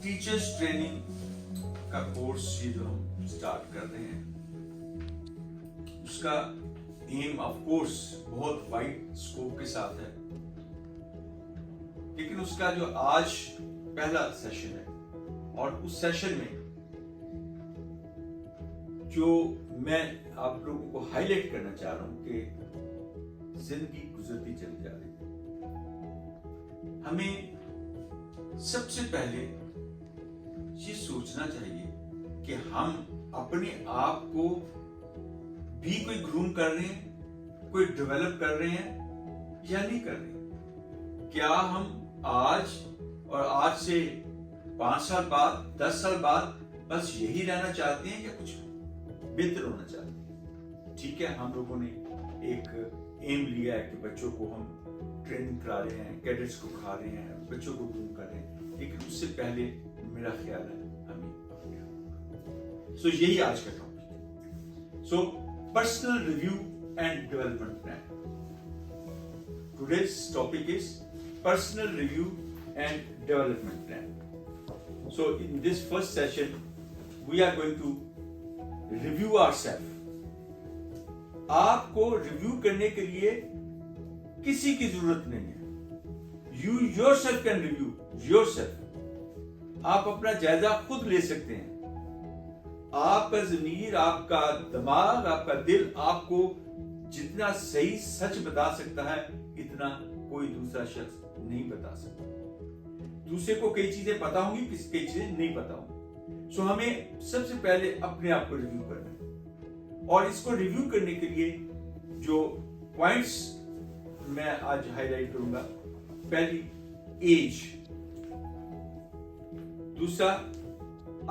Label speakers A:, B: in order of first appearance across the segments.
A: Teachers training का course ये जो हम स्टार्ट कर रहे हैं, उसका एम ऑफ कोर्स बहुत वाइड स्कोप के साथ है, लेकिन उसका जो आज पहला सेशन है और उस सेशन में जो मैं आप लोगों को हाईलाइट करना चाह रहा हूं कि जिंदगी गुजरती चली जा रही है, हमें सबसे पहले ये सोचना चाहिए कि हम अपने आप को भी कोई ग्रूम कर रहे हैं, कोई डेवलप कर रहे हैं या नहीं कर रहे। क्या हम आज और आज से 5 साल बाद, 10 साल बाद बस यही रहना चाहते हैं या कुछ बेहतर होना चाहते हैं? ठीक है, हम लोगों ने एक एम लिया है कि बच्चों को हम ट्रेनिंग करा रहे हैं, कैडेट्स को खा रहे हैं, बच्चों को ग्रूम कर रहे हैं, लेकिन उससे पहले मेरा ख्याल है हमें अपने आप। सो यही आज का टॉपिक है। So personal review and development plan. Today's topic is personal review and development plan. So in this first session we are going to review ourself. आपको रिव्यू करने के लिए किसी की जरूरत नहीं है। You yourself can review yourself। आप अपना जायजा खुद ले सकते हैं। आपका ज़मीर, आपका दिमाग, आपका दिल आपको जितना सही सच बता सकता है, इतना कोई दूसरा शख्स नहीं बता सकता। दूसरे को कई चीजें पता होंगी, कई चीजें नहीं पता होंगी। सो हमें सबसे पहले अपने आप को रिव्यू करना है, और इसको रिव्यू करने के लिए जो पॉइंट्स मैं आज हाईलाइट करूंगा, पहली एज, दूसरा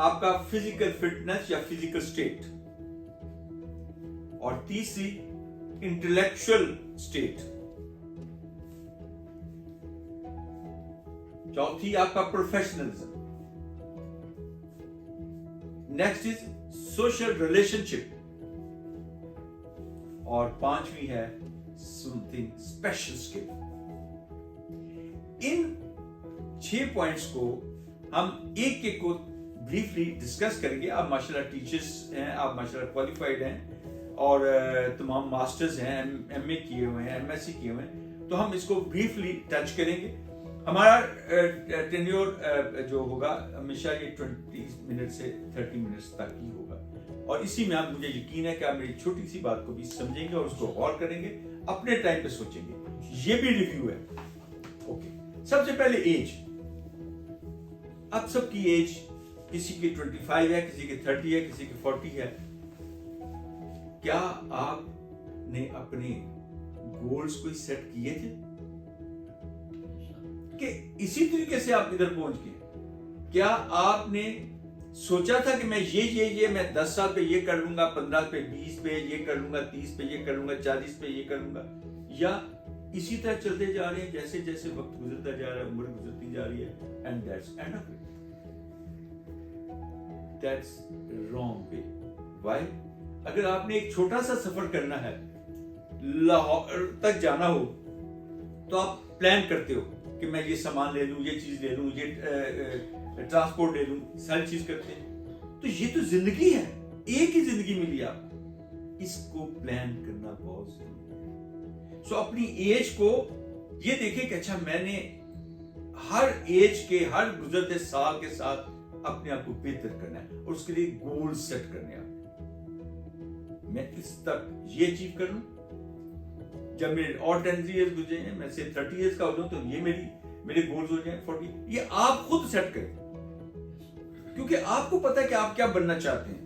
A: आपका फिजिकल फिटनेस या फिजिकल स्टेट, और तीसरी इंटेलेक्चुअल स्टेट, चौथी आपका professionalism, next is social relationship, और पांचवी है समथिंग स्पेशल स्किल। इन 6 पॉइंट्स को हम एक एक को ब्रीफली डिस्कस करेंगे। आप माशाल्लाह टीचर्स हैं, आप माशाल्लाह क्वालिफाइड हैं, और तमाम मास्टर्स हैं, एमए किए हुए हैं, एमएससी किए हुए हैं, तो हम इसको ब्रीफली टच करेंगे। हमारा टेन्योर जो होगा हमेशा ये 20 मिनट से 30 मिनट्स तक ही होगा, और इसी में आप, मुझे यकीन है कि आप मेरी छोटी सी बात को भी समझेंगे और उसको गौर करेंगे, अपने टाइम पे सोचेंगे। ये भी रिव्यू है। ओके, सबसे पहले एज। अब सबकी एज, किसी की 25 है, किसी की 30 है, किसी की 40 है। क्या आपने अपने गोल्स को सेट किए थे कि इसी तरीके से आप इधर पहुंच गए? क्या आपने सोचा था कि मैं ये मैं 10 साल पे ये कर लूंगा, 15 पे 20 पे ये कर लूंगा, 30 पे ये कर लूंगा, 40 पे ये कर लूंगा, या इसी तरह चलते जा रहे हैं जैसे जैसे वक्त गुजरता जा रहा है, उम्र गुजरती जा रही है, and that's end of it. That's wrong way. Why? अगर आपने एक छोटा सा सफर करना है, लाहौर तक जाना हो, तो आप प्लान करते हो कि मैं ये सामान ले लूं, ये चीज ले लूं, ये ट्रांसपोर्ट ले लूं, सारी चीज करते हैं। तो ये तो जिंदगी है, एक ही जिंदगी मिली आपको, इसको प्लान करना बहुत जरूरी है। सो अपनी एज को ये देखें कि अच्छा, मैंने हर एज के, हर गुजरते साल के साथ अपने आप को बेहतर करना है, और उसके लिए गोल सेट करने हैं। मैं इस तक ये अचीव कर लूं, जब मेरे और 10 इयर्स गुजरे हैं, मैं से 30 इयर्स का हो जाऊं, तो ये मेरे गोल्स हो जाए 40। ये आप खुद सेट करें, क्योंकि आपको पता है कि आप क्या बनना चाहते हैं।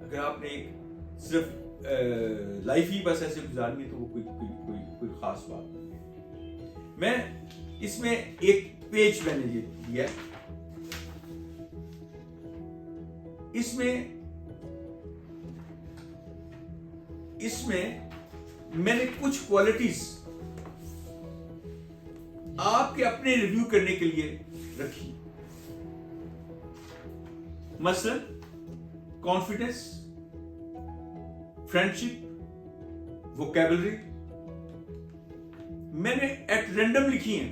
A: अगर आपने एक सिर्फ लाइफ ही बस ऐसे गुजारनी है, तो वो कोई खास बात नहीं। मैं इसमें एक पेज मैंने ये दिया है, इसमें मैंने कुछ क्वालिटीज आपके अपने रिव्यू करने के लिए रखी। मसलन कॉन्फिडेंस, फ्रेंडशिप, वोकैबुलरी मैंने एट रैंडम लिखी हैं।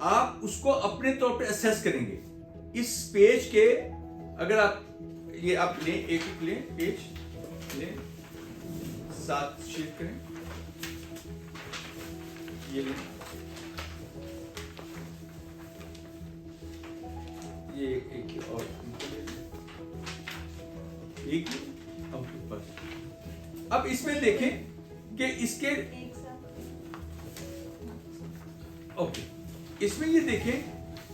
A: آپ اس کو اپنے طور پہ اسیس کریں گے. اس پیج کے اگر آپ یہ آپ لیں، ایک لیں پیج لیں، 7 شیٹ کریں، یہ لیں، یہ ایک اور ایک اب اس میں دیکھیں کہ اس کے اوکے، اس میں یہ دیکھیں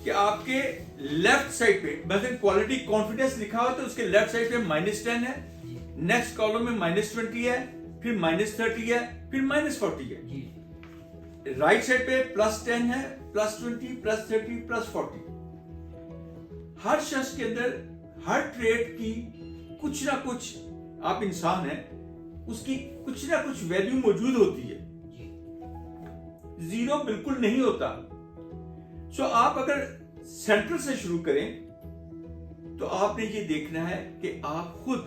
A: کہ آپ کے لیفٹ سائڈ پہ مثلا کوالٹی کانفیڈنس لکھا ہوا تو اس کے لیفٹ سائڈ پہ -10 ہے، نیکسٹ کالم میں -20 ہے، پھر -30 ہے، پھر -40 ہے. رائٹ سائڈ پہ +10 ہے، +20 +30 +40. ہر شخص کے اندر ہر ٹریڈ کی کچھ نہ کچھ، آپ انسان ہیں، اس کی کچھ نہ کچھ ویلیو موجود ہوتی ہے، زیرو بالکل نہیں ہوتا. سو آپ اگر سینٹر سے شروع کریں تو آپ نے یہ دیکھنا ہے کہ آپ خود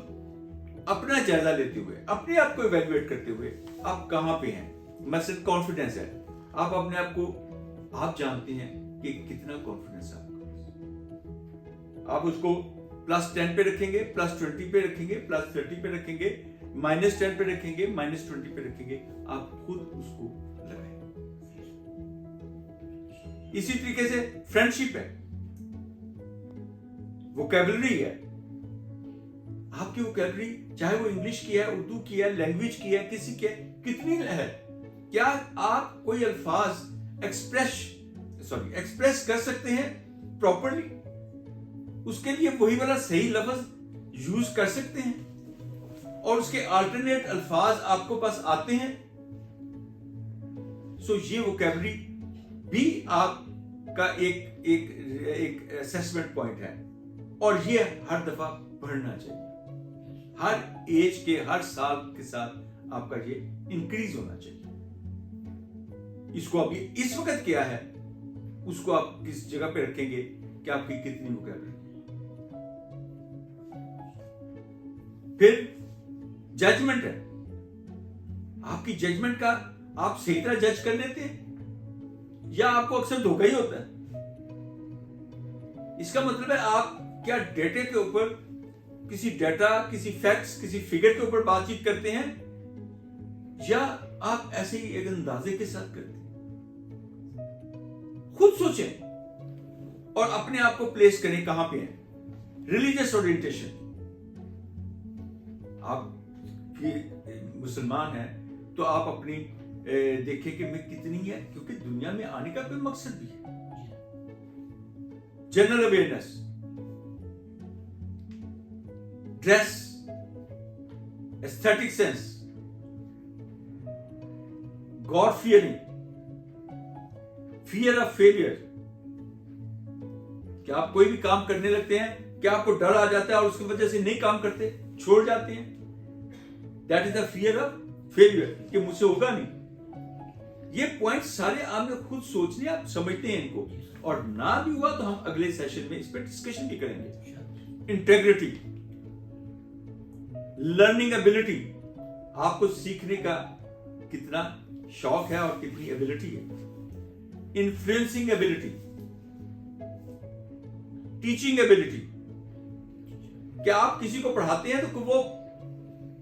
A: اپنا جائزہ لیتے ہوئے، اپنے آپ کو ایویلویٹ کرتے ہوئے آپ کہاں پہ ہیں. مثلا کانفیڈنس ہے، آپ اپنے آپ کو، آپ جانتے ہیں کہ کتنا کانفیڈنس ہے آپ اس کو +10 پہ رکھیں گے، +20 پہ رکھیں گے، +30 پہ رکھیں گے، -10 پہ رکھیں گے، -20 پہ رکھیں گے، آپ خود اس کو لگائیں. اسی طریقے سے فرینڈشپ ہے، ووکیبلری ہے. آپ کی ووکیبلری چاہے وہ انگلش کی ہے، اردو کی ہے، لینگویج کی ہے، کسی کے کتنی ہے، کیا آپ کوئی الفاظ ایکسپریس کر سکتے ہیں پراپرلی؟ اس کے لیے وہی والا صحیح لفظ یوز کر سکتے ہیں اور اس کے آلٹرنیٹ الفاظ آپ کو پاس آتے ہیں. سو یہ ووکیبلری بھی آپ کا ایک اسیسمنٹ پوائنٹ ہے، اور یہ ہر دفعہ بڑھنا چاہیے. ہر ایج کے، ہر سال کے ساتھ آپ کا یہ انکریز ہونا چاہیے. اس کو آپ اس وقت کیا ہے، اس کو آپ کس جگہ پہ رکھیں گے کہ آپ کی کتنی ووکیبلری. پھر ججمنٹ ہے، آپ کی ججمنٹ کا آپ صحیح طرح جج کر لیتے ہیں یا آپ کو اکثر دھوکہ ہی ہوتا ہے. اس کا مطلب ہے آپ کیا ڈیٹا کے اوپر، کسی ڈیٹا، کسی فیکٹس، کسی فگر کے اوپر بات چیت کرتے ہیں یا آپ ایسے ہی ایک اندازے کے ساتھ کرتے ہیں. خود سوچیں اور اپنے آپ کو پلیس کریں کہاں پہ ہیں. ریلیجیس اورینٹیشن، آپ مسلمان ہیں تو آپ اپنی دیکھیں کہ میں کتنی ہے، کیونکہ دنیا میں آنے کا کوئی مقصد بھی ہے. General awareness, dress, aesthetic sense, God fearing, fear of failure. کیا آپ کوئی بھی کام کرنے لگتے ہیں، کیا آپ کو ڈر آ جاتا ہے اور اس کی وجہ سے نہیں کام کرتے، چھوڑ جاتے ہیں؟ That is the fear of failure, کہ مجھ سے ہوگا نہیں. یہ پوائنٹ سارے آپ نے خود سوچنے، آپ سمجھتے ہیں ان کو، اور نہ بھی ہوا تو ہم اگلے سیشن میں اس پہ ڈسکشن بھی کریں گے. انٹیگریٹی، لرننگ ایبلٹی، آپ کو سیکھنے کا کتنا شوق ہے اور کتنی ایبلٹی ہے. انفلوئنسنگ ایبلٹی، ٹیچنگ ایبلٹی، کیا آپ کسی کو پڑھاتے ہیں تو وہ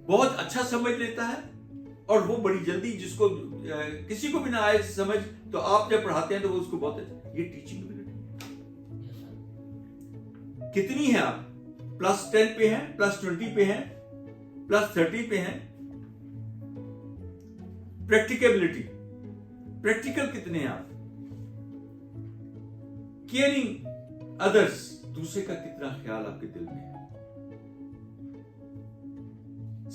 A: بہت اچھا سمجھ لیتا ہے اور وہ بڑی جلدی، جس کو کسی کو بھی نہ آئے سمجھ، تو آپ جب پڑھاتے ہیں تو وہ اس کو بہت اچھا. یہ ٹیچنگ ایبلٹی کتنی ہے؟ آپ +10 پہ ہیں، +20 پہ ہیں، +30 پہ ہیں. پریکٹیکیبلٹی، پریکٹیکل کتنے ہیں آپ؟ کیئرنگ ادرس، دوسرے کا کتنا خیال آپ کے دل میں ہے.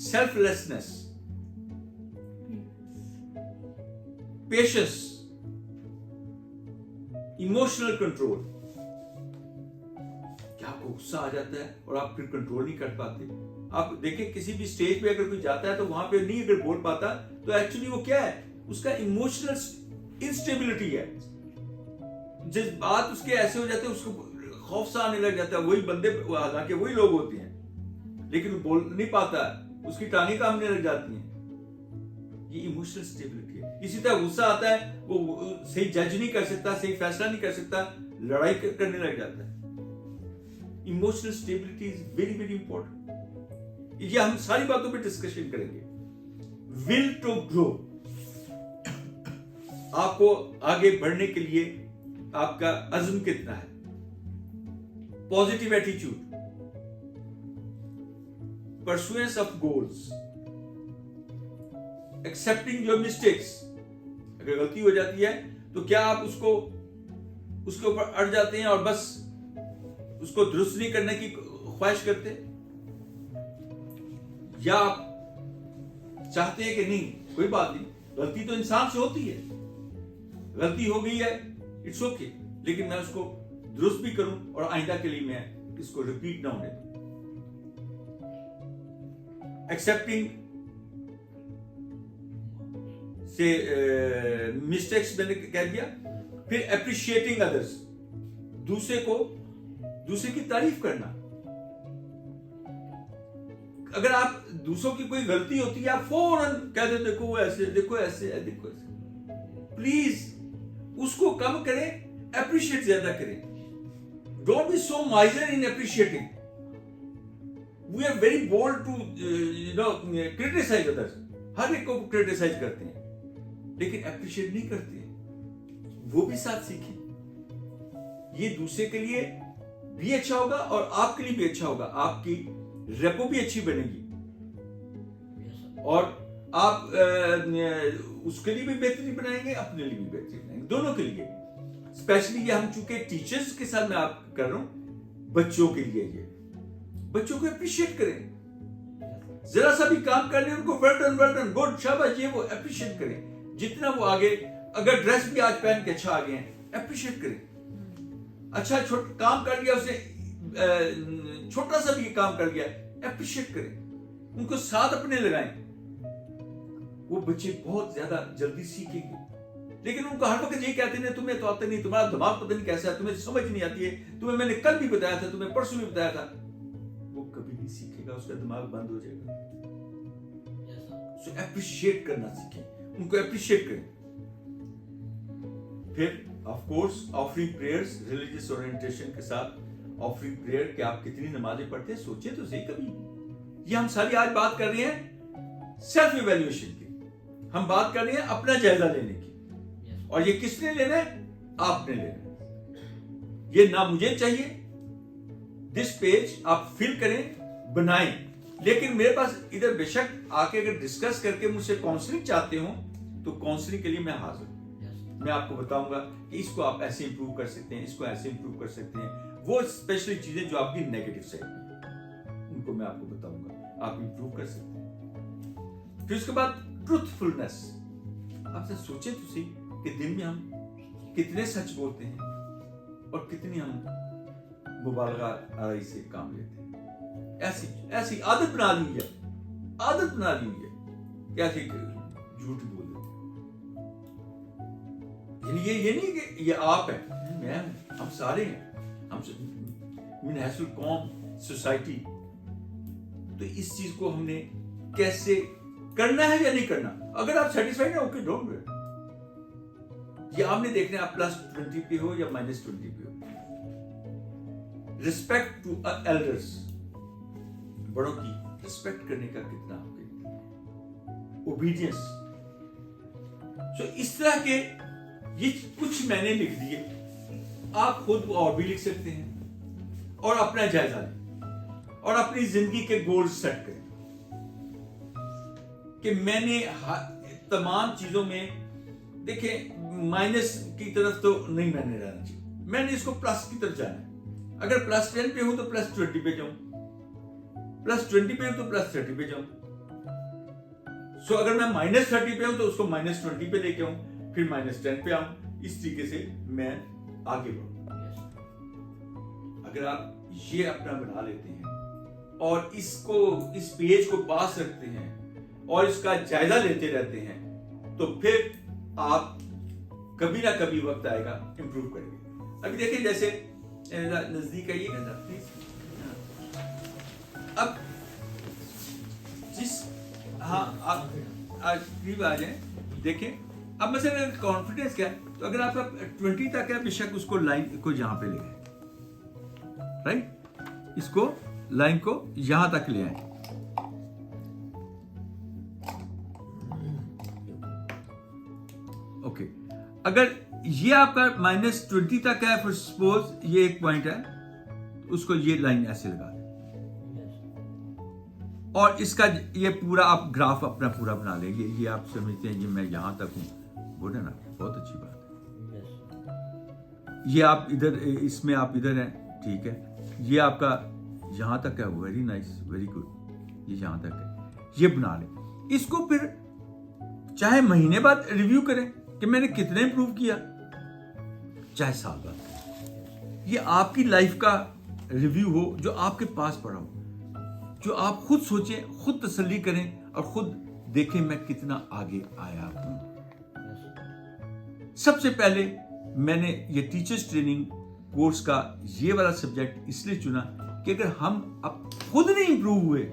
A: Self lessons, patience, emotional control. کیا آپ کو غصہ آ جاتا ہے اور آپ پھر کنٹرول نہیں کر پاتے؟ آپ دیکھیں کسی بھی سٹیج پہ اگر کوئی جاتا ہے تو وہاں پہ نہیں اگر بول پاتا تو ایکچولی وہ کیا ہے، اس کا ایموشنل انسٹیبلٹی ہے. جس بات اس کے ایسے ہو جاتے ہیں اس کو خوف سا آنے لگ جاتا ہے. وہی بندے، حالانکہ وہی لوگ ہوتے ہیں، لیکن وہ بول نہیں پاتا، اس کی ٹانگیں کامنے لگ جاتی ہیں. ये इमोशनल स्टेबिलिटी है। इसी तरह गुस्सा आता है, वो सही जज नहीं कर सकता, सही फैसला नहीं कर सकता, लड़ाई करने लग जाता है। Emotional stability is very very important. ये हम सारी बातों पे डिस्कशन करेंगे। विल टू ग्रो, आपको आगे बढ़ने के लिए आपका अज़्म कितना है। Positive attitude, pursuance of goals, accepting your mistakes. अगर गलती हो जाती है तो क्या आप उसके ऊपर अड़ जाते हैं और बस उसको दुरुस्त नहीं करने की ख्वाहिश करते, या आप चाहते हैं कि नहीं कोई बात नहीं, गलती तो इंसान से होती है, गलती हो गई है, इट्स ओके, लेकिन मैं उसको दुरुस्त भी करूं और आइंदा के लिए मैं इसको रिपीट ना होने दूं। एक्सेप्टिंग से मिस्टेक्स मैंने कह दिया। फिर अप्रिशिएटिंग अदर्स, दूसरे की तारीफ करना। अगर आप दूसरों की कोई गलती होती है, आप फौरन कह दे देखो वो ऐसे, देखो ऐसे, देखो ऐसे। प्लीज उसको कम करें, अप्रिशिएट ज्यादा करें। Don't be so miser in appreciating. We are very bold to criticise others. हर एक को क्रिटिसाइज करते हैं, लेकिन अप्रिशिएट नहीं करते। वो भी साथ सीखें। ये दूसरे के लिए भी अच्छा होगा और आपके लिए भी अच्छा होगा। आपकी रेपो भी अच्छी बनेगी और आप उसके लिए भी बेहतरीन बनाएंगे, अपने लिए भी बेहतरीन बनाएंगे, दोनों के लिए। स्पेशली ये हम चूंकि टीचर्स के साथ मैं आप कर रहा हूं, बच्चों के लिए ये बच्चों को अप्रिशिएट करें। जरा सा भी काम कर ले उनको वेल डन, गुड, शाबाश, ये वो अप्रिशिएट करें। जितना वो आगे, अगर ड्रेस भी आज पहन के अच्छा आ गए हैं, अप्रिशिएट करें। अच्छा काम कर लिया उसने, छोटा सा भी काम कर लिया, अप्रिशिएट करें, उनको साथ अपने लगाएं। वो बच्चे बहुत ज्यादा जल्दी सीखेंगे। लेकिन उनको हर वक्त यही कहते हैं तुम्हें तो आता नहीं, तुम्हारा दिमाग पता नहीं कैसा है, तुम्हें समझ नहीं आती है, तुम्हें मैंने कल भी बताया था, तुम्हें परसों भी बताया था, वो कभी नहीं सीखेगा, उसका दिमाग बंद हो जाएगा। सो अप्रिशिएट करना सीखें, उनको अप्रिशिएट करें। फिर of course offering prayers, religious orientation के साथ ऑफरिंग प्रेयर कि आप कितनी नमाजें पढ़ते हैं, सोचिए तो सही कभी। ये हम सारी आज बात कर रहे हैं सेल्फ इवैल्यूएशन की, हम बात कर रहे हैं अपना जायजा लेने की। और ये किसने लेना है? आपने लेना है। ये ना मुझे चाहिए, दिस पेज आप फिल करें, बनाएं। लेकिन मेरे पास इधर बेशक आके अगर डिस्कस करके मुझसे काउंसलिंग चाहते हो तो काउंसलिंग के लिए मैं हाजिर हूं। मैं आपको बताऊंगा कि इसको आप ऐसे इंप्रूव कर सकते हैं, इसको ऐसे इंप्रूव कर सकते हैं। वो स्पेशली चीजें जो आपकी नेगेटिव साइड में, उनको मैं आपको बताऊंगा, आप इंप्रूव कर सकते हैं। फिर उसके बाद ट्रूथफुलनेस। आपसे सोचें तो सही कि दिन में हम कितने सच बोलते हैं और कितनी हम मुबालगा आराई से काम लेते हैं। ऐसी आदत बना ली है, आदत बना ली है, कैसे झूठ बोल देते। ये नहीं कि ये आप है, मैं, हम सारे हैं, हम मिनहसुल कौम, सोसाइटी। तो इस चीज को हमने कैसे करना है या नहीं करना। अगर आप सेटिस्फाइड है, ओके, डोंट डू। ये आपने देखना है, आप +20 पे हो या -20 पे हो। रिस्पेक्ट टू एल्डर्स, बड़ों की रिस्पेक्ट करने का कितना आपके, ओबीडियंस। सो इस तरह के ये कुछ मैंने लिख दिए, आप खुद और भी लिख सकते हैं और अपना जायजा लें और अपनी जिंदगी के गोल सेट करें कि मैंने तमाम चीजों में, देखें, माइनस की तरफ तो नहीं मैंने रहना चाहिए, मैंने इसको प्लस की तरफ जाना है। अगर +10 पे हूं तो +20 पे जाऊं, +20 पे हूं तो +30 पे जाऊं। सो अगर मैं -30 पे हूं तो उसको -20 पे लेके आऊं, फिर -10 पे आऊं। इस तरीके से मैं आगे बढ़ूं। अगर आप ये अपना बना लेते हैं और इस पेज को पास रखते हैं और इसका जायजा लेते रहते हैं, तो फिर आप कभी ना कभी वक्त आएगा इंप्रूव करेंगे। अभी देखिए, जैसे नजदीक आइएगा ना प्लीज। अब करीब आ जाए, देखें अब मसलन कॉन्फिडेंस क्या है, तो अगर आपका 20 तक है बेशक उसको लाइन को यहाँ पे ले आए, राइट, इसको लाइन को यहां तक ले आए, ओके। अगर ये आपका -20 तक है, फॉर सपोज ये एक पॉइंट है, उसको ये लाइन ऐसे लगा दें और इसका ये पूरा आप ग्राफ अपना पूरा बना लेंगे। ये आप समझते हैं कि मैं यहां तक हूं, गुड है ना, बहुत अच्छी बात है। ये आप इधर, इसमें आप इधर हैं, ठीक है, ये आपका यहां तक है, वेरी नाइस, वेरी गुड, ये यहां तक है, ये बना लें। इसको फिर चाहे महीने बाद रिव्यू करें कि मैंने कितने इंप्रूव किया, चाहे साल बाद, ये आपकी लाइफ का रिव्यू हो जो आपके पास पड़ा हो, जो आप खुद सोचें, खुद तसल्ली करें और खुद देखें मैं कितना आगे आया हूं। सबसे पहले मैंने ये टीचर्स ट्रेनिंग कोर्स का ये वाला सब्जेक्ट इसलिए चुना कि अगर हम अब खुद नहीं इंप्रूव हुए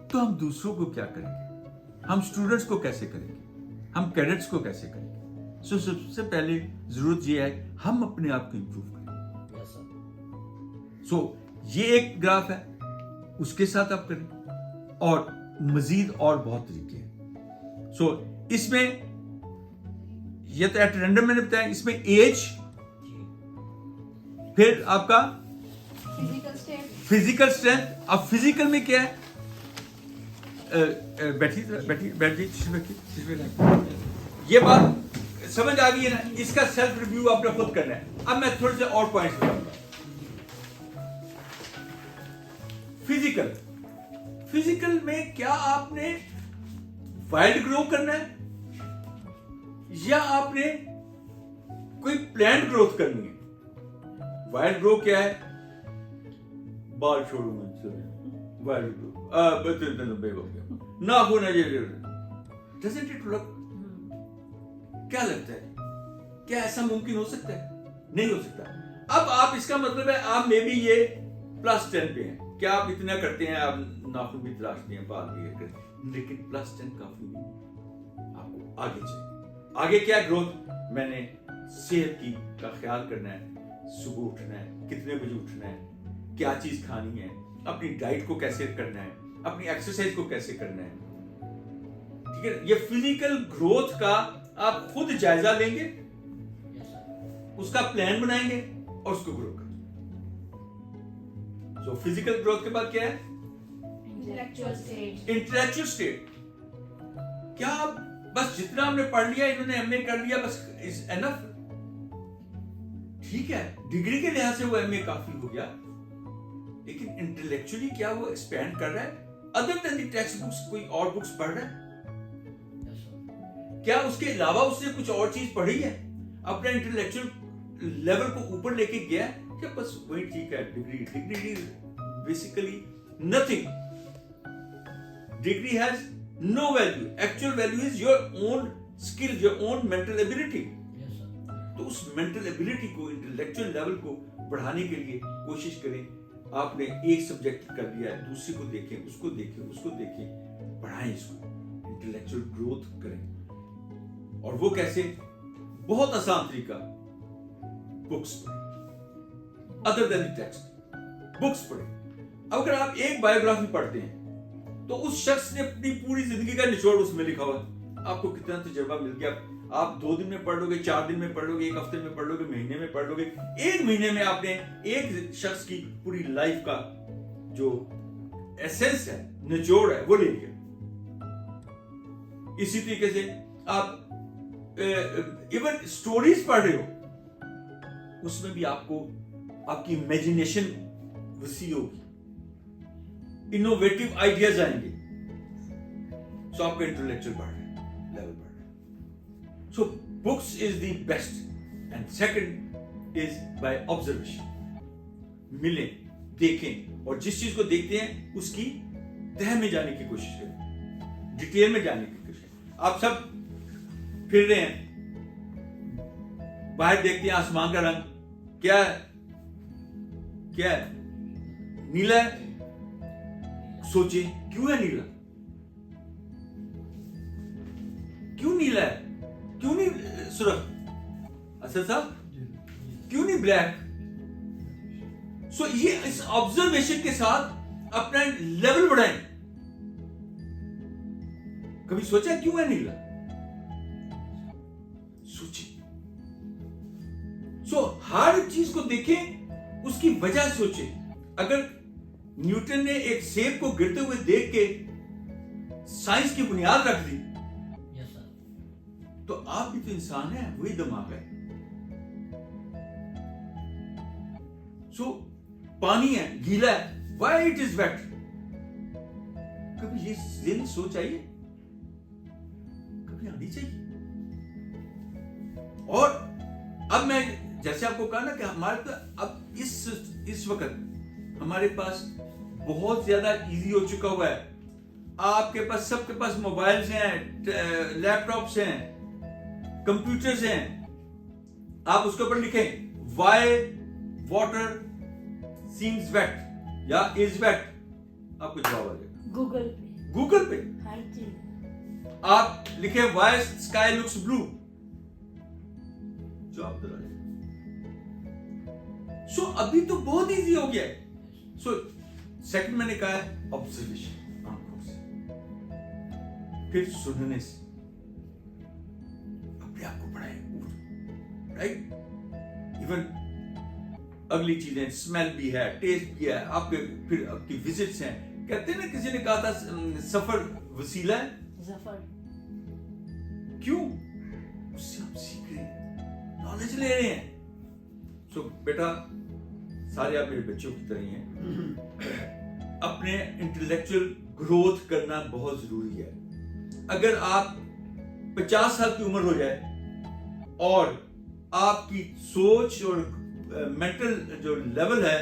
A: तो हम दूसरों को क्या करेंगे, हम स्टूडेंट्स को कैसे करेंगे, हम कैडेट्स को कैसे करेंगे। सो सबसे पहले जरूरत ये है हम अपने आप को इंप्रूव करें। सो ये एक ग्राफ है, उसके साथ आप करें और मजीद और बहुत तरीके हैं। सो इसमें ये तो एट रैंडम मैंने बताया, इसमें एज, फिर आपका फिजिकल स्ट्रेंथ। अब फिजिकल में क्या है, ये बात समझ आ गई है ना, इसका सेल्फ रिव्यू आपने खुद करना है। अब मैं थोड़े से और पॉइंट्स बताऊंगा। फिजिकल में क्या आपने वाइल्ड ग्रो करना है या आपने कोई प्लान ग्रोथ करनी है। वाइल्ड ग्रो क्या है, बाल छोड़ूंगा, वाइल्ड ग्रो ना होना, डजंट इट लुक, क्या लगता है, क्या ऐसा मुमकिन हो सकता है? नहीं हो सकता। अब आप, इसका मतलब है आप मे बी ये +10 पे हैं, क्या आप इतना करते हैं, आप नाखून भी तराशते हैं, बाल भी करते हैं, लेकिन +10 काफी नहीं, आपको आगे चाहिए। आगे क्या ग्रोथ, मैंने सेहत की का ख्याल करना है, सुबह उठना है, कितने बजे उठना है, क्या चीज खानी है, अपनी डाइट को कैसे करना है, अपनी एक्सरसाइज को कैसे करना है, ठीक है। ये फिजिकल ग्रोथ का आप खुद जायजा लेंगे, उसका प्लान बनाएंगे और उसको ग्रो करेंगे। सो फिजिकल ग्रोथ के बाद क्या है, इंटेलेक्चुअल स्टेट। क्या आप बस जितना हमने पढ़ लिया, इन्होंने एमए कर लिया, बस इज एनफ, ठीक है, डिग्री के लिहाज से वो एमए काफी हो गया, लेकिन इंटेलेक्चुअली क्या वो एक्सपैंड कर रहा है, other than the text books कोई और बुक्स पढ़ रहा है, क्या उसके अलावा उसने कुछ और चीज पढ़ी है, अपने इंटेलेक्चुअल लेवल को ऊपर लेके गया, क्या बस वही ठीक है। Degree basically nothing, degree has no value, actual value is your own skill, your own mental ability. तो उस मेंटल एबिलिटी को, इंटेलेक्चुअल लेवल को बढ़ाने के लिए कोशिश करें। आपने एक सब्जेक्ट कर लिया है, दूसरे को देखें, उसको देखें, उसको देखें, बढ़ाएं इसको, इंटेलेक्चुअल ग्रोथ करें। और वो कैसे, बहुत आसान तरीका, बुक्स पढ़ें, अदर देन टेक्स्ट, बुक्स पढ़ें। अब अगर आप एक बायोग्राफी पढ़ते हैं तो उस शख्स ने अपनी पूरी जिंदगी का निचोड़ उसमें लिखा हुआ, आपको कितना तजुर्बा मिल गया। आप 2 दिन में पढ़ लोगे, 4 दिन में पढ़ लोगे, 1 हफ्ते में पढ़ लोगे, महीने में पढ़ लोगे, 1 महीने में आपने एक शख्स की पूरी लाइफ का जो एसेंस है, निचोड़ है, वो ले लिया। इसी तरीके से आप इवन स्टोरीज पढ़ रहे हो, उसमें भी आपको आपकी इमेजिनेशन वसी होगी, इनोवेटिव आइडियाज आएंगे, सो आपका इंटेलेक्चुअल बढ़ रहा है, लेवल बढ़ रहा है। So books is the best, and second is by observation. मिलें, देखें, और जिस चीज को देखते हैं उसकी तह में जाने की कोशिश करें, डिटेल में जाने की कोशिश। आप सब फिर रहे हैं, बाहर देखते हैं आसमान का रंग क्या है, क्या है, नीला है, सोचिए क्यों है नीला, सुरख असद साहब क्यों नहीं ब्लैक? सो ये इस ऑब्जर्वेशन के साथ अपना लेवल बढ़ाएं. कभी सोचा क्यों है नीला? सोचिए. सो हर चीज को देखें, उसकी वजह सोचें. अगर न्यूटन ने एक सेब को गिरते हुए देख के साइंस की बुनियाद रख दी, तो आप भी तो इंसान हैं, वही दिमाग है. सो पानी है, गीला है, व्हाई इट इज वेट? कभी ये दिन सोच आइए, कभी आनी चाहिए. और अब मैं जैसे आपको कहा ना कि हमारे तो अब इस वक्त हमारे पास बहुत ज्यादा इजी हो चुका हुआ है. आपके पास, सबके पास मोबाइल्स हैं, लैपटॉप्स हैं, कंप्यूटर्स हैं. आप उसके ऊपर लिखें व्हाई वाटर सीम्स वेट या इज वेट, आपको जवाब आ जाएगा. गूगल पे
B: हर चीज.
A: आप लिखें व्हाई स्काई लुक्स ब्लू, जवाब आ जाएगा. सो अभी तो बहुत इजी हो गया है. सो सेकंड मैंने कहा है ऑब्जर्वेशन, आंखों से, फिर सुनने से अपने आप को बढ़ाएं, राइट? इवन अगली चीजें, स्मेल भी है, टेस्ट भी है, आपके फिर आपकी विजिट्स हैं. कहते हैं ना, किसी ने कहा था सफर वसीला है.
B: जफर.
A: क्यों? उससे हम सीख रहे हैं, नॉलेज ले रहे हैं. सो बेटा, सारे आप मेरे बच्चों की तरह ही हैं. अपने इंटेलेक्चुअल ग्रोथ करना बहुत जरूरी है. अगर आप 50 साल की उम्र हो जाए और आपकी सोच और मेंटल जो लेवल है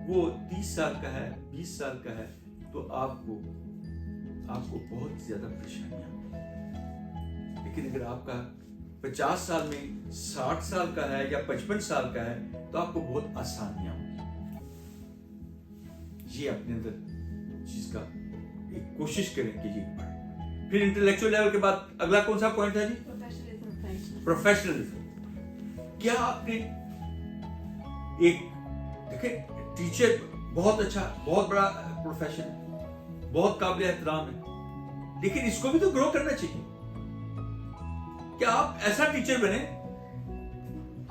A: वो 30 साल का है, 20 साल का है, तो आपको बहुत ज्यादा परेशानियां होंगी. लेकिन अगर आपका 50 साल में 60 साल का है या 55 साल का है, तो आपको बहुत आसानियां होंगी. ये अपने अंदर चीज का एक कोशिश करें कि ये पढ़ें. फिर इंटेलेक्चुअल लेवल के बाद अगला कौन सा पॉइंट है जी? प्रोफेशनलिज्म. क्या आपने एक देखें, टीचर बहुत अच्छा, बहुत बड़ा प्रोफेशन है, बहुत काबिल एहतराम है, लेकिन इसको भी तो ग्रो करना चाहिए. क्या आप ऐसा टीचर बने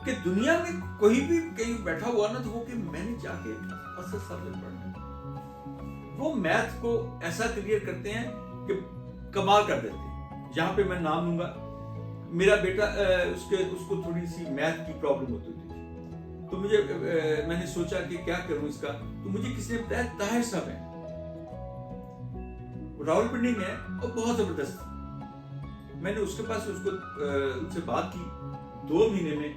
A: कि दुनिया में कोई भी कहीं बैठा हुआ ना, तो वो कि मैंने जाके असद सब्जेक्ट पढ़ना, वो मैथ को ऐसा क्लियर करते हैं कि कमाल कर देते हैं. यहां पे मैं नाम लूंगा, मेरा बेटा उसको थोड़ी सी मैथ की प्रॉब्लम होती थी, तो मुझे मैंने सोचा कि क्या करूं इसका. तो मुझे किसी ने बताया ताहिर साहब है, रावलपिंडी में है और बहुत जबरदस्त. मैंने उसके पास उनसे बात की, 2 महीने में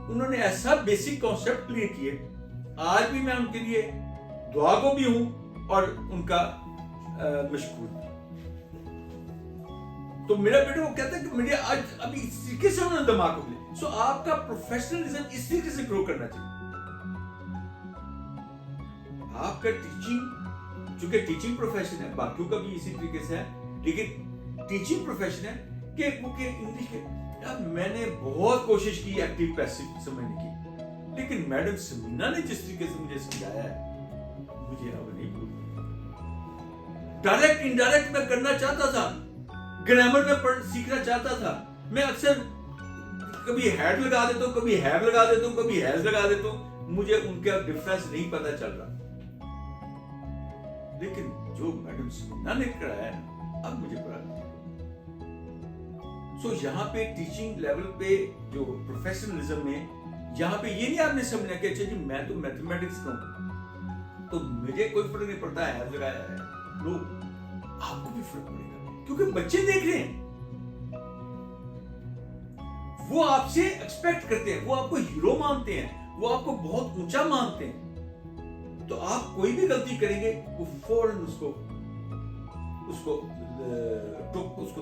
A: उन्होंने ऐसा बेसिक कॉन्सेप्ट क्लियर किए. आज भी मैं उनके लिए दुआ को भी हूं और उनका मशकूर. तो मेरा बेटा वो कहता है कि मुझे आज अभी इस तरीके से उन्होंने दिमाग को लिया. सो आपका प्रोफेशनलिज्म इस तरीके से ग्रो करना चाहिए. आपका टीचिंग, चूंकि टीचिंग प्रोफेशन है, बाकियों का भी इसी तरीके से है, लेकिन टीचिंग प्रोफेशन है कि इंग्लिश के यार मैंने बहुत कोशिश की एक्टिव पैसिव समझने की, लेकिन मैडम समीना ने जिस तरीके से मुझे समझाया है, मुझे अब नहीं भूलना. डायरेक्ट इनडायरेक्ट मैं करना चाहता था, ग्रामर में सीखना चाहता था. मैं अक्सर कभी हेड लगा देता हूँ, कभी हैव लगा देता हूँ, कभी हैज लगा देता हूँ, मुझे उनका डिफरेंस नहीं पता चल रहा. लेकिन जो मैडम समीना ने कराया है, अब मुझे पता. सो यहाँ पे टीचिंग लेवल पे जो प्रोफेशनलिज्म में, यहाँ पे ये नहीं आपने समझना कि अच्छा जी मैं तो मैथमेटिक्स का हूं तो मुझे कोई फर्क नहीं पड़ता है लगाया है. लो, आपको भी फर्क पड़ेगा, क्योंकि बच्चे देख रहे हैं, वो आपसे एक्सपेक्ट करते हैं, वो आपको हीरो मानते हैं, वो आपको बहुत ऊंचा मानते हैं. तो आप कोई भी गलती करेंगे, वो फौरन उसको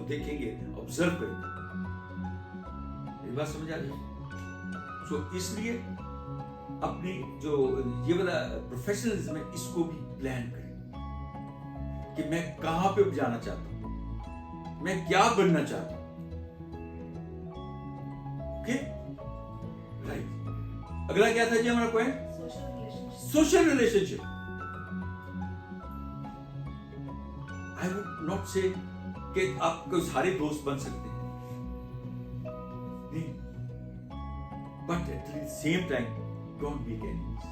A: देखेंगे, ऑब्जर्व करेंगे. ये बात समझ आ रही है? सो इसलिए अपनी जो ये वाला प्रोफेशनलिज्म है, इसको भी प्लान करें कि मैं कहां पे जाना चाहता हूं, मैं क्या बनना चाहता हूं. Okay right. अगला क्या था जी हमारा point? Social relationship. I would not से कि आप कोई सारे दोस्त बन सकते हैं, नहीं, but at the same time don't be enemies.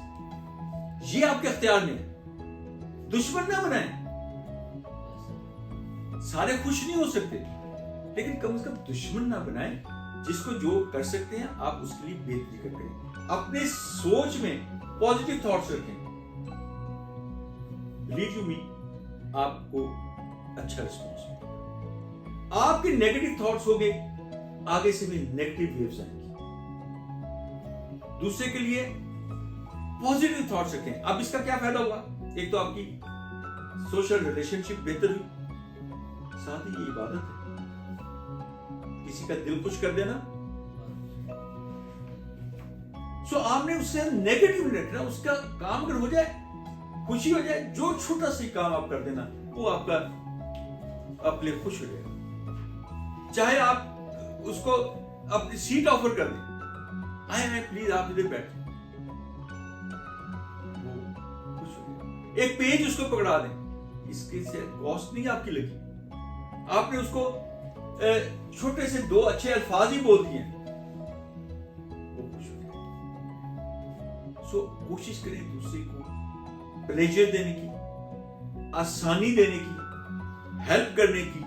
A: ये आपके अख्तियार में है. दुश्मन ना बनाएं. सारे खुश नहीं हो सकते, लेकिन कम से कम दुश्मन ना बनाएं. जिसको जो कर सकते हैं आप उसके लिए बेहतरी करते हैं. अपने सोच में पॉजिटिव थॉट्स रखें. बिलीव यू मी, आपको अच्छा रिस्पॉन्स मिलेगा. आपके नेगेटिव थॉट्स हो गए, आगे से भी नेगेटिव वेव्स आएंगी. दूसरे के लिए पॉजिटिव थॉट्स रखें. अब इसका क्या फायदा हुआ? एक तो आपकी सोशल रिलेशनशिप बेहतर हुई, साथ ही ये इबादत है. किसी का दिल खुश कर देना. सो आपने उससे नेगेटिव नहीं रखना. उसका काम अगर हो जाए, खुशी हो जाए, जो छोटा सा काम आप कर देना, वो आपका अपने खुश हो जाएगा. चाहे आप उसको अपनी सीट ऑफर कर दें, आए प्लीज आप इधर बैठे, वो खुश हो जाएगा. एक पेज उसको पकड़ा दें, इसके से कॉस्ट नहीं आपकी लगी. आपने उसको छोटे से दो अच्छे अल्फाज ही बोल दिए, वो खुश हो जाएगा. सो कोशिश करें दूसरे को प्लेजर देने की, आसानी देने की, हेल्प करने की,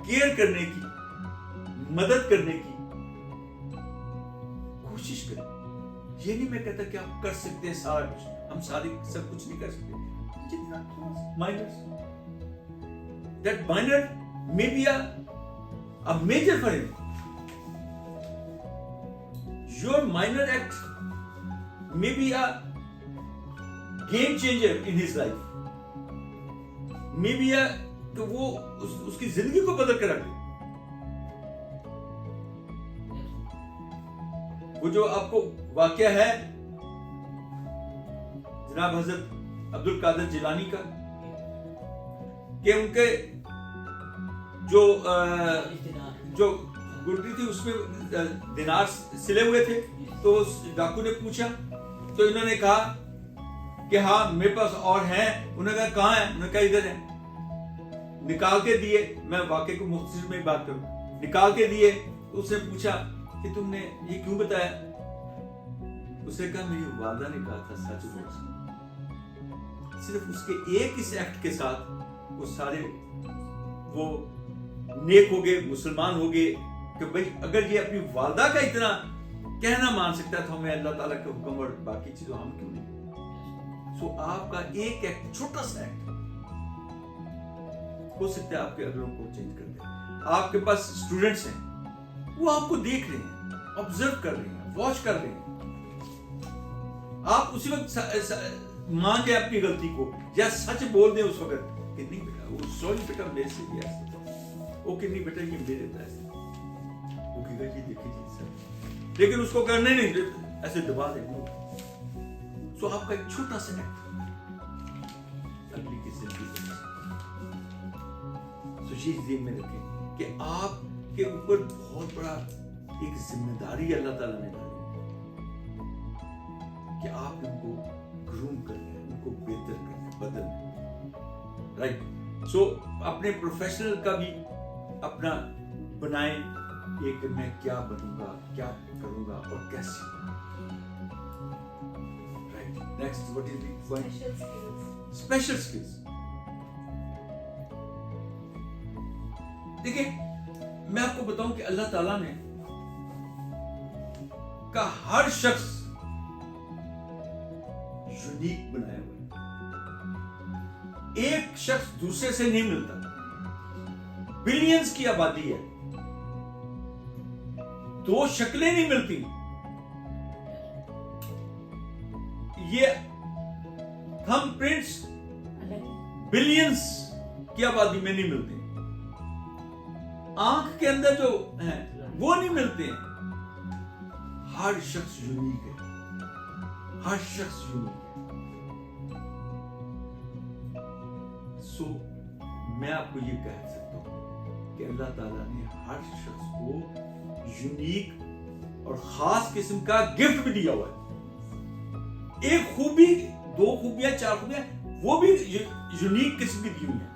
A: केयर करने की, मदद करने की कोशिश करें. ये नहीं मैं कहता कि आप कर सकते हैं सारा कुछ. हम सारे सब कुछ नहीं कर सकते. Minors, that minor may be a major for him. Your minor act may be a game changer in his life. May be a कि वो उसकी जिंदगी को बदल कर रख दे. वो जो आपको वाकया है जनाब हजरत अब्दुल कादिर जिलानी का, कि उनके जो गुड्डी थी उसमें दिनार सिले हुए थे. तो उस डाकू ने पूछा, तो इन्होंने कहा कि हाँ मेरे पास और हैं. उन्होंने कहा कहाँ है? उन्होंने कहा इधर है. निकाल के दिए. मैं वाकई को मुख्तसर में बात करूं. निकाल के दिए. उसने पूछा कि तुमने ये क्यों बताया? उसने कहा मेरी वालदा ने कहा था सच बोल. सिर्फ उसके एक इस एक्ट के साथ वो सारे वो नेक हो गए, मुसलमान हो गए. कि भाई अगर ये अपनी वालदा का इतना कहना मान सकता है तो हमें अल्लाह ताला के हुक्म और बाकी चीजों हम क्यों नहीं. सो आपका एक एक्ट, छोटा सा एक्ट हो सकता है आपके अगलों को चेंज कर दे. आपके पास स्टूडेंट्स हैं, वो आपको देख रहे हैं, ऑब्जर्व कर रहे हैं, वॉच कर रहे हैं. आप उसी वक्त मान जाए अपनी गलती को या सच बोल दें उस वक्त कि नहीं बेटा, वो सॉरी बेटा मेरे से भी ऐसा, ओके नहीं बेटा ये मेरे पैसे, वो कहेगा जी देखिए जी सर, लेकिन उसको करने नहीं, ऐसे दबा देंगे. सो आपका एक छोटा सा एक्ट अगली की जिंदगी बदल सकता है. सो ये ध्यान में रखें कि आपके ऊपर बहुत बड़ा एक जिम्मेदारी अल्लाह ताला ने डाली कि आप उनको ग्रूम करना है, उनको बेहतर करना है, बदलना है. राइट. सो अपने प्रोफेशनल का भी अपना बनाएं एक, मैं क्या बनूंगा, क्या करूंगा और कैसे. Right. Next what is the point? Special skills. देखिए मैं आपको बताऊं कि अल्लाह ताला ने का हर शख्स यूनिक बनाया हुआ है. एक शख्स दूसरे से नहीं मिलता. बिलियंस की आबादी है, दो शक्लें नहीं मिलती. ये थंब प्रिंट्स बिलियंस की आबादी में नहीं मिलते. आंख के अंदर जो है वो नहीं मिलते हैं. हर शख्स यूनिक है, हर शख्स यूनिक है. सो मैं आपको ये कह सकता हूं कि अल्लाह ताला ने हर शख्स को यूनिक اور خاص قسم کا گفٹ بھی دیا ہوا ہے. ایک خوبی, 2 خوبیاں 4 خوبیاں وہ بھی یونیک قسم کی دی ہوئی ہیں.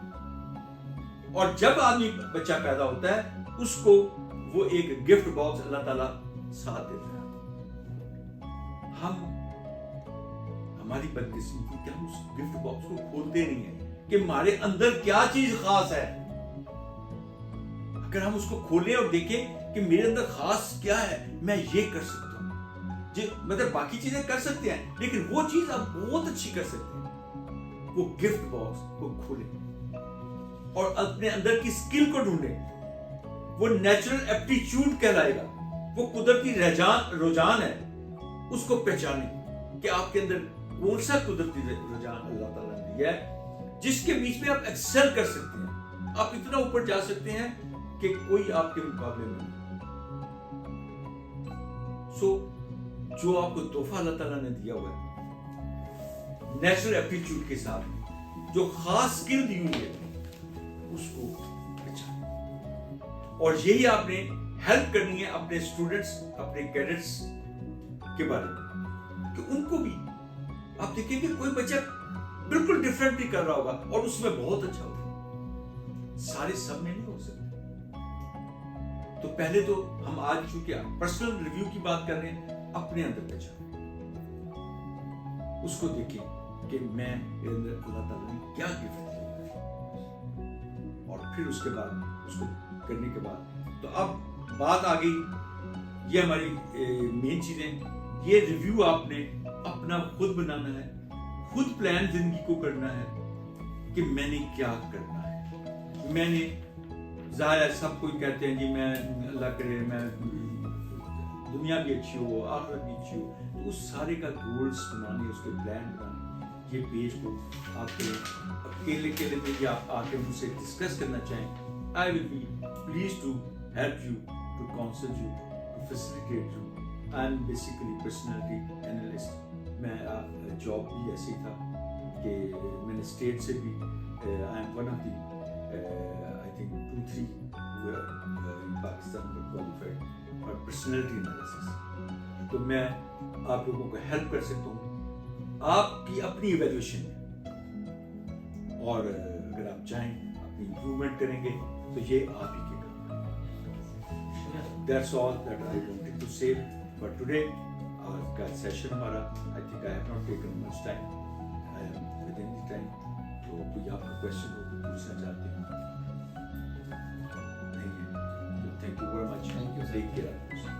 A: اور جب آدمی بچہ پیدا ہوتا ہے اس کو وہ ایک گفٹ باکس اللہ تعالیٰ ساتھ دیتا ہے. ہماری بدقسمتی کہ ہم اس گفٹ باکس کو کھولتے نہیں ہیں کہ ہمارے اندر کیا چیز خاص ہے. اگر ہم اس کو کھولیں اور دیکھیں کہ میرے اندر خاص کیا ہے, میں یہ کر سکتا ہوں, جی مطلب باقی چیزیں کر سکتے ہیں لیکن وہ چیز آپ بہت اچھی کر سکتے ہیں. وہ گفٹ باکس کو کھولیں اور اپنے اندر کی اسکل کو ڈھونڈیں. وہ نیچرل ایپٹیچیوڈ کہلائے گا, وہ قدرتی رجحان ہے, اس کو پہچانیں کہ آپ کے اندر کون سا قدرتی رجحان اللہ تعالیٰ نے دیا ہے جس کے بیچ میں آپ ایکسل کر سکتے ہیں. آپ اتنا اوپر جا سکتے ہیں کہ کوئی آپ کے مقابلے میں نہیں. جو آپ کو تحفہ اللہ تعالیٰ نے دیا ہوا ہے نیچرل ایپٹیچیوڈ کے ساتھ, جو خاص اسکل دی ہوئی ہے, اس کو پہچانیں. اور یہی آپ نے ہیلپ کرنی ہے اپنے اسٹوڈنٹس, اپنے کیڈٹس کے بارے میں کہ ان کو بھی آپ دیکھیں کہ کوئی بچہ بالکل ڈفرینٹ بھی کر رہا ہوگا اور اس میں بہت اچھا ہوگا. سارے سب میں نہیں ہو سکتے. تو پہلے تو ہم آج چونکہ پرسنل ریویو کی بات کر رہے ہیں, اپنے اندر پہچانیں, اس کو دیکھیں کہ میں اللہ تعالیٰ نے کیا گفٹ دیا, اور پھر اس کے بعد اس کو کرنے کے بعد تو اب بات آ گئی. یہ ہماری مین چیزیں. یہ ریویو آپ نے اپنا خود بنانا ہے, خود پلان زندگی کو کرنا ہے کہ میں نے کیا کرنا ہے. میں نے ظاہر ہے سب کوئی کہتے ہیں جی میں اللہ کرے میں دنیا بھی اچھی ہو, آخرت بھی اچھی ہو, تو اس سارے کا گولز بنانے, اس کے پلان بنانے. یہ پیج کو آپ اکیلے پہ بھی آپ آ کے مجھ سے ڈسکس کرنا چاہیں, I will be pleased to help you, to counsel you, to facilitate you. I am basically personality analyst. میں جاب بھی ایسی تھا کہ میں نے اسٹیٹ سے بھی I am one of the I think 2-3 who are in Pakistan were qualified for personality analysis. تو میں آپ لوگوں کو ہیلپ کر سکتا ہوں آپ کی اپنی ایویلویشن میں, اور اگر آپ چاہیں اپنی امپروومنٹ کریں گے تو یہ آپ ہی کے کام ہے. That's all that I wanted to say for today. آج کا سیشن ہمارا I think I have not taken much time. I am within the time. تو کوئی آپ کا کوشچن ہو تو پوچھنا چاہتے ہیں؟ نہیں ہے. Thank you very much.
C: Thank you.
A: Take care.